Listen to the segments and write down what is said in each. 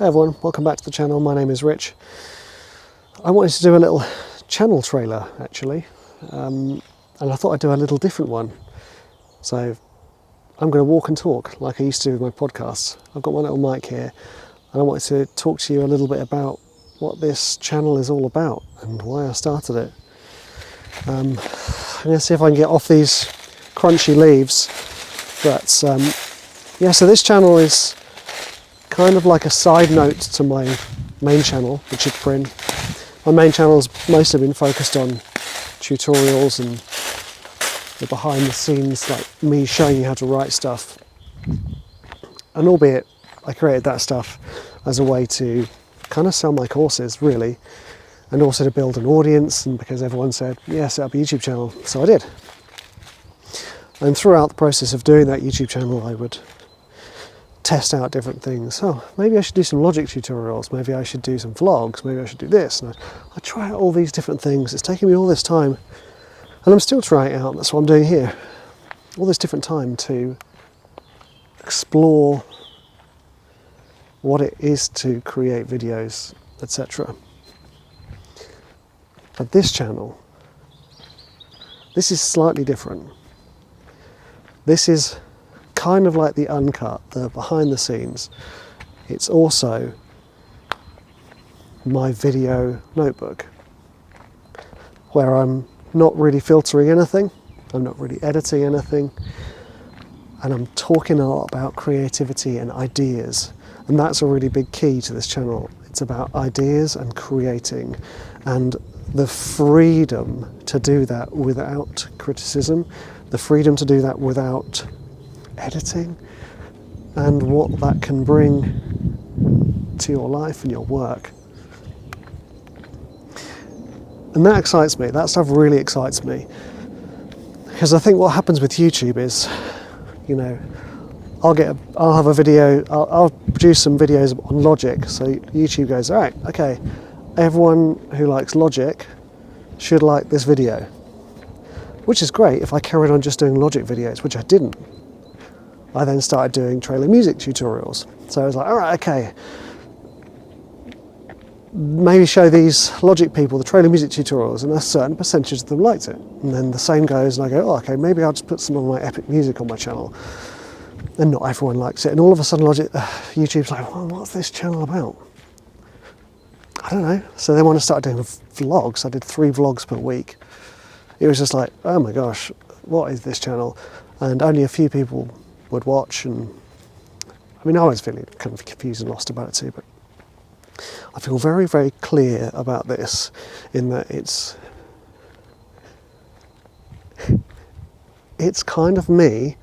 Hey everyone, welcome back to the channel. My name is Rich. I wanted to do a little channel trailer actually, and I thought I'd do a little different one. So I'm going to walk and talk like I used to do with my podcasts. I've got my little mic here and I wanted to talk to you a little bit about what this channel is all about and why I started it. I'm going to see if I can get off these crunchy leaves. But yeah, so this channel is kind of like a side note to my main channel, the Chick Print. My main channel's mostly been focused on tutorials and the behind the scenes, like me showing you how to write stuff. And albeit I created that stuff as a way to kind of sell my courses really, and also to build an audience, and because everyone said, yeah, set up a YouTube channel, so I did. And throughout the process of doing that YouTube channel, I would test out different things. Oh, maybe I should do some Logic tutorials, maybe I should do some vlogs, maybe I should do this. And I try out all these different things. It's taken me all this time, and I'm still trying it out. That's what I'm doing here. All this different time to explore what it is to create videos, etc. But this channel, this is slightly different. This is kind of like the uncut, the behind the scenes. It's also my video notebook, where I'm not really filtering anything, I'm not really editing anything, and I'm talking a lot about creativity and ideas. And that's a really big key to this channel. It's about ideas and creating, and the freedom to do that without criticism, the freedom to do that without editing, and what that can bring to your life and your work. And that excites me. That stuff really excites me, because I think what happens with YouTube is, you know, I'll have a video, I'll produce some videos on Logic, so YouTube goes, all right, okay, everyone who likes Logic should like this video, which is great if I carried on just doing Logic videos, which I didn't. I then started doing trailer music tutorials. So I was like, all right, okay, maybe show these Logic people the trailer music tutorials, and a certain percentage of them liked it. And then the same goes, and I go, oh, okay, maybe I'll just put some of my epic music on my channel. And not everyone likes it. And all of a sudden YouTube's like, well, what's this channel about? I don't know. So then when I started doing vlogs, I did 3 vlogs per week. It was just like, oh my gosh, what is this channel? And only a few people would watch, and I mean, I was feeling kind of confused and lost about it too, but I feel very, very clear about this, in that it's kind of me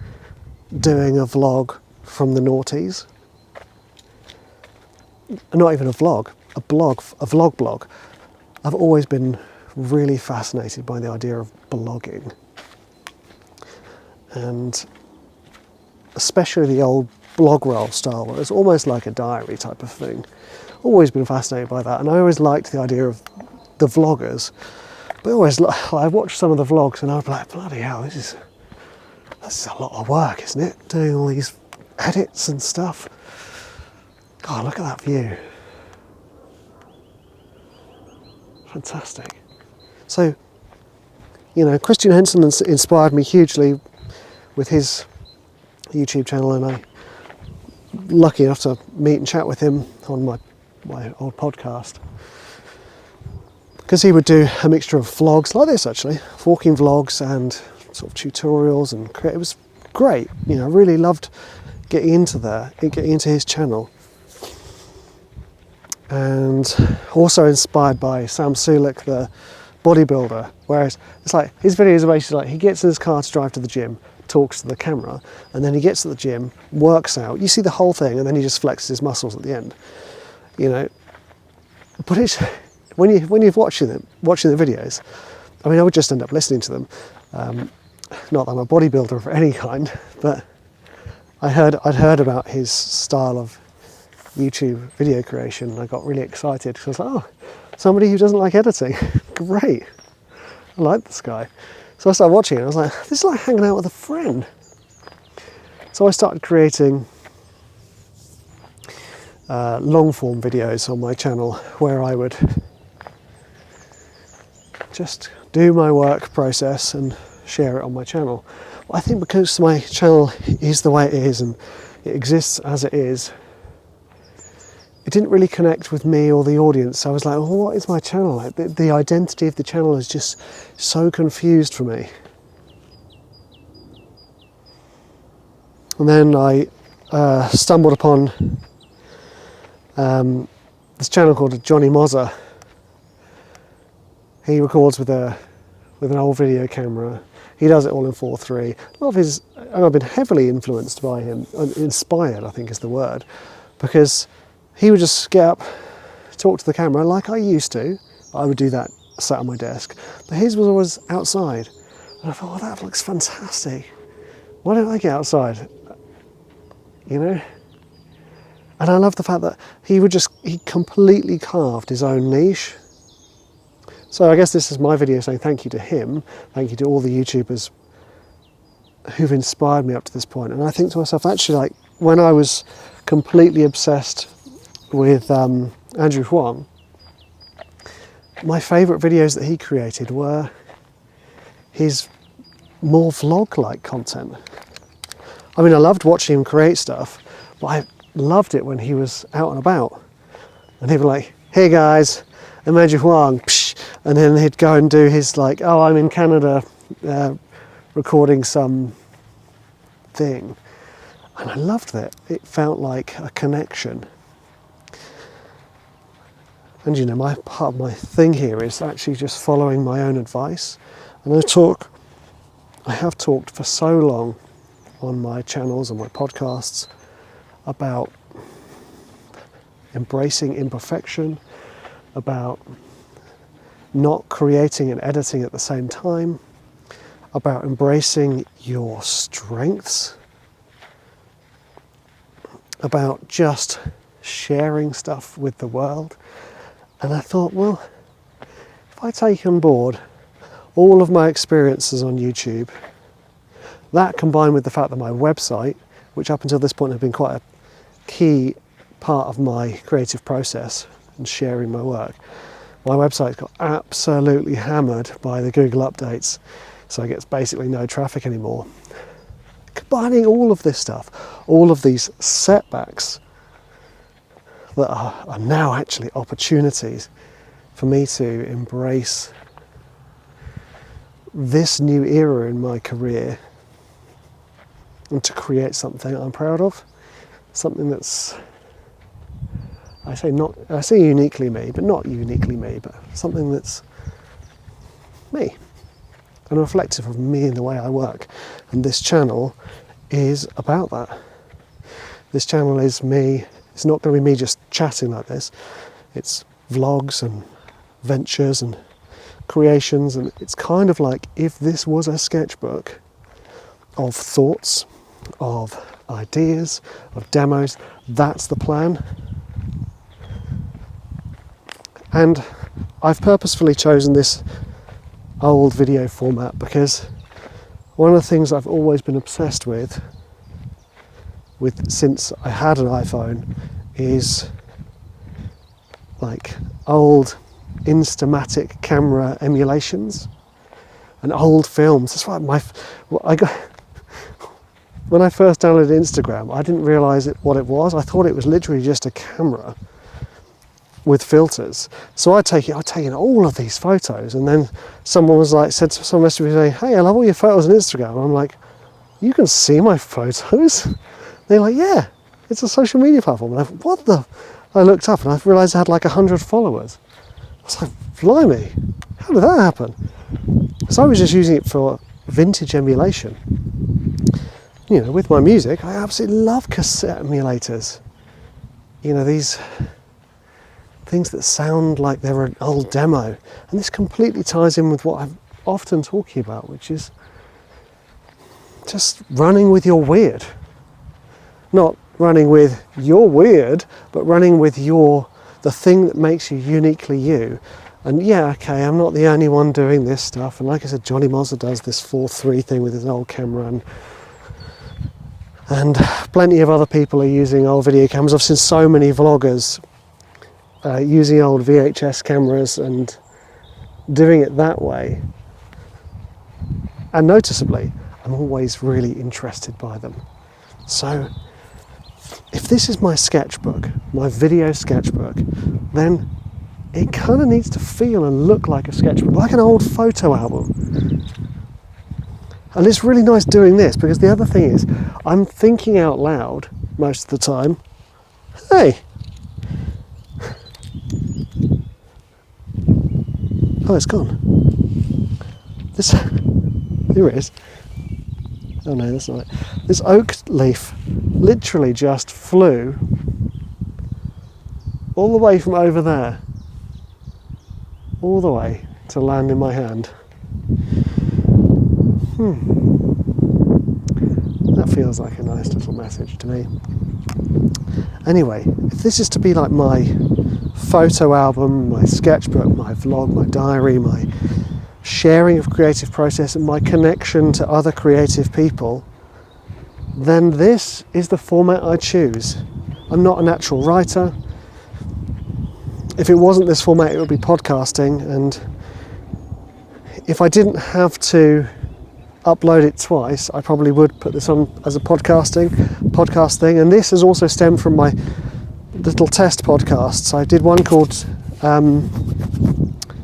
doing a vlog from the noughties. Not even a vlog, a vlog blog. I've always been really fascinated by the idea of blogging, and especially the old blog roll style, where it's almost like a diary type of thing. Always been fascinated by that, and I always liked the idea of the vloggers. But I watched some of the vlogs and I was like, bloody hell, this is a lot of work, isn't it? Doing all these edits and stuff. God, look at that view. Fantastic. So, you know, Christian Henson inspired me hugely with his YouTube channel, and I'm lucky enough to meet and chat with him on my old podcast, because he would do a mixture of vlogs like this, actually, walking vlogs and sort of tutorials, and it was great. You know, I really loved getting into his channel. And also inspired by Sam Sulek, the bodybuilder, whereas it's like his videos are basically like he gets in his car to drive to the gym, talks to the camera, and then he gets to the gym, works out, you see the whole thing, and then he just flexes his muscles at the end, you know. But it's when you're watching the videos, I mean, I would just end up listening to them. Not that I'm a bodybuilder of any kind, but I'd heard about his style of YouTube video creation, and I got really excited because I was like, oh, somebody who doesn't like editing, great, I like this guy. So I started watching it, and I was like, this is like hanging out with a friend. So I started creating long form videos on my channel where I would just do my work process and share it on my channel. But I think because my channel is the way it is and it exists as it is, it didn't really connect with me or the audience. I was like, well, what is my channel like? The identity of the channel is just so confused for me. And then I stumbled upon this channel called Johnny Mozza. He records with an old video camera. He does it all in 4:3. A lot of his, and I've been heavily influenced by him, inspired I think is the word, because he would just get up, talk to the camera like I used to. I would do that sat on my desk, but his was always outside. And I thought, well, that looks fantastic. Why don't I get outside? You know? And I love the fact that he completely carved his own niche. So I guess this is my video saying thank you to him, thank you to all the YouTubers who've inspired me up to this point. And I think to myself, actually, like when I was completely obsessed with Andrew Huang, my favourite videos that he created were his more vlog-like content. I mean, I loved watching him create stuff, but I loved it when he was out and about. And he'd be like, hey guys, I'm Andrew Huang, psh, and then he'd go and do his like, oh, I'm in Canada recording some thing. And I loved it. It felt like a connection. And you know, part of my thing here is actually just following my own advice. And I have talked for so long on my channels and my podcasts about embracing imperfection, about not creating and editing at the same time, about embracing your strengths, about just sharing stuff with the world. And I thought, well, if I take on board all of my experiences on YouTube, that combined with the fact that my website, which up until this point had been quite a key part of my creative process and sharing my work, my website got absolutely hammered by the Google updates, so it gets basically no traffic anymore. Combining all of this stuff, all of these setbacks that are now actually opportunities for me to embrace this new era in my career and to create something I'm proud of, something that's, I say uniquely me, but not uniquely me, but something that's me and reflective of me and the way I work. And this channel is about that. This channel is me. It's not going to be me just chatting like this. It's vlogs and ventures and creations, and it's kind of like if this was a sketchbook of thoughts, of ideas, of demos. That's the plan. And I've purposefully chosen this old video format because one of the things I've always been obsessed with since I had an iPhone is like old Instamatic camera emulations and old films. That's why when I first downloaded Instagram, I didn't realise what it was. I thought it was literally just a camera with filters. So I'd taken all of these photos, and then someone messaged me saying, "Hey, I love all your photos on Instagram." And I'm like, "You can see my photos?" They're like, "Yeah, it's a social media platform." And I looked up and I realised I had like 100 followers. I was like, blimey, how did that happen? So I was just using it for vintage emulation. You know, with my music, I absolutely love cassette emulators. You know, these things that sound like they're an old demo. And this completely ties in with what I'm often talking about, which is just running with your weird. Not running with your weird, but running with the thing that makes you uniquely you. And yeah, okay, I'm not the only one doing this stuff. And like I said, Johnny Mozza does this 4:3 thing with his old camera. And plenty of other people are using old video cameras. I've seen so many vloggers using old VHS cameras and doing it that way. And noticeably, I'm always really interested by them. So if this is my sketchbook, my video sketchbook, then it kind of needs to feel and look like a sketchbook, like an old photo album. And it's really nice doing this, because the other thing is, I'm thinking out loud most of the time. Hey! Oh, it's gone. Here it is. Oh no, that's not it. This oak leaf literally just flew all the way from over there, all the way to land in my hand. That feels like a nice little message to me. Anyway, if this is to be like my photo album, my sketchbook, my vlog, my diary, my sharing of creative process and my connection to other creative people, then this is the format I choose. I'm not a natural writer. If it wasn't this format, it would be podcasting, and if I didn't have to upload it twice, I probably would put this on as a podcast thing. And this has also stemmed from my little test podcasts. I did one called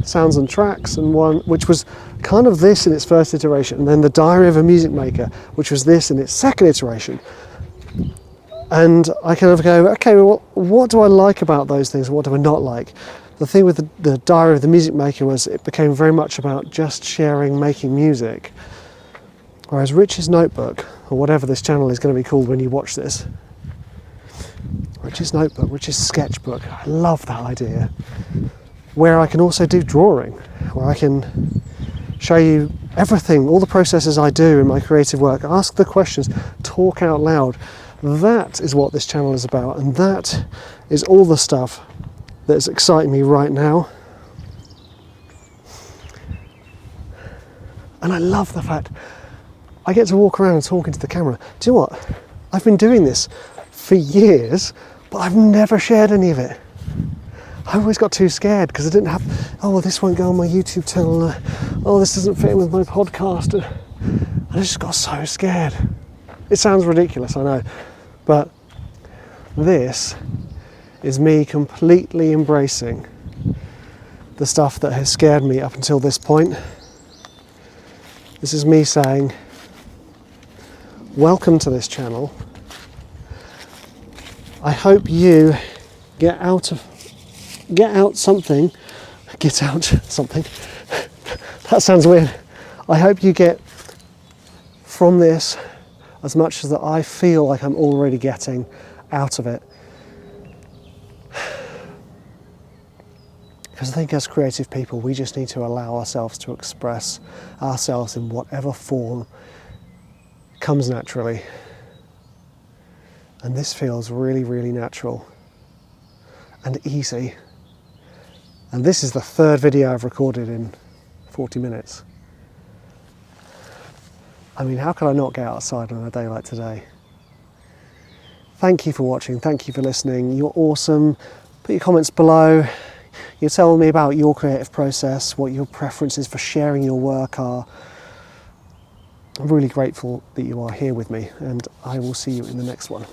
Sounds and Tracks, and one which was kind of this in its first iteration, and then The Diary of a Music Maker, which was this in its second iteration. And I kind of go, okay, well, what do I like about those things, and what do I not like? The thing with the Diary of the Music Maker was it became very much about just sharing, making music. Whereas Rich's Notebook, or whatever this channel is going to be called when you watch this, Rich's Notebook, Rich's Sketchbook, I love that idea. Where I can also do drawing, where I can show you everything, all the processes I do in my creative work, ask the questions, talk out loud. That is what this channel is about, and that is all the stuff that's exciting me right now. And I love the fact I get to walk around and talk into the camera. Do you know what? I've been doing this for years, but I've never shared any of it. I always got too scared because I didn't have, oh, well, this won't go on my YouTube channel. Oh, this doesn't fit in with my podcast. And I just got so scared. It sounds ridiculous, I know. But this is me completely embracing the stuff that has scared me up until this point. This is me saying, welcome to this channel. I hope you get out something. That sounds weird. I hope you get from this as much as that I feel like I'm already getting out of it. Because I think as creative people, we just need to allow ourselves to express ourselves in whatever form comes naturally. And this feels really, really natural and easy. And this is the third video I've recorded in 40 minutes. I mean, how could I not get outside on a day like today? Thank you for watching, thank you for listening. You're awesome. Put your comments below. You tell me about your creative process, what your preferences for sharing your work are. I'm really grateful that you are here with me, and I will see you in the next one.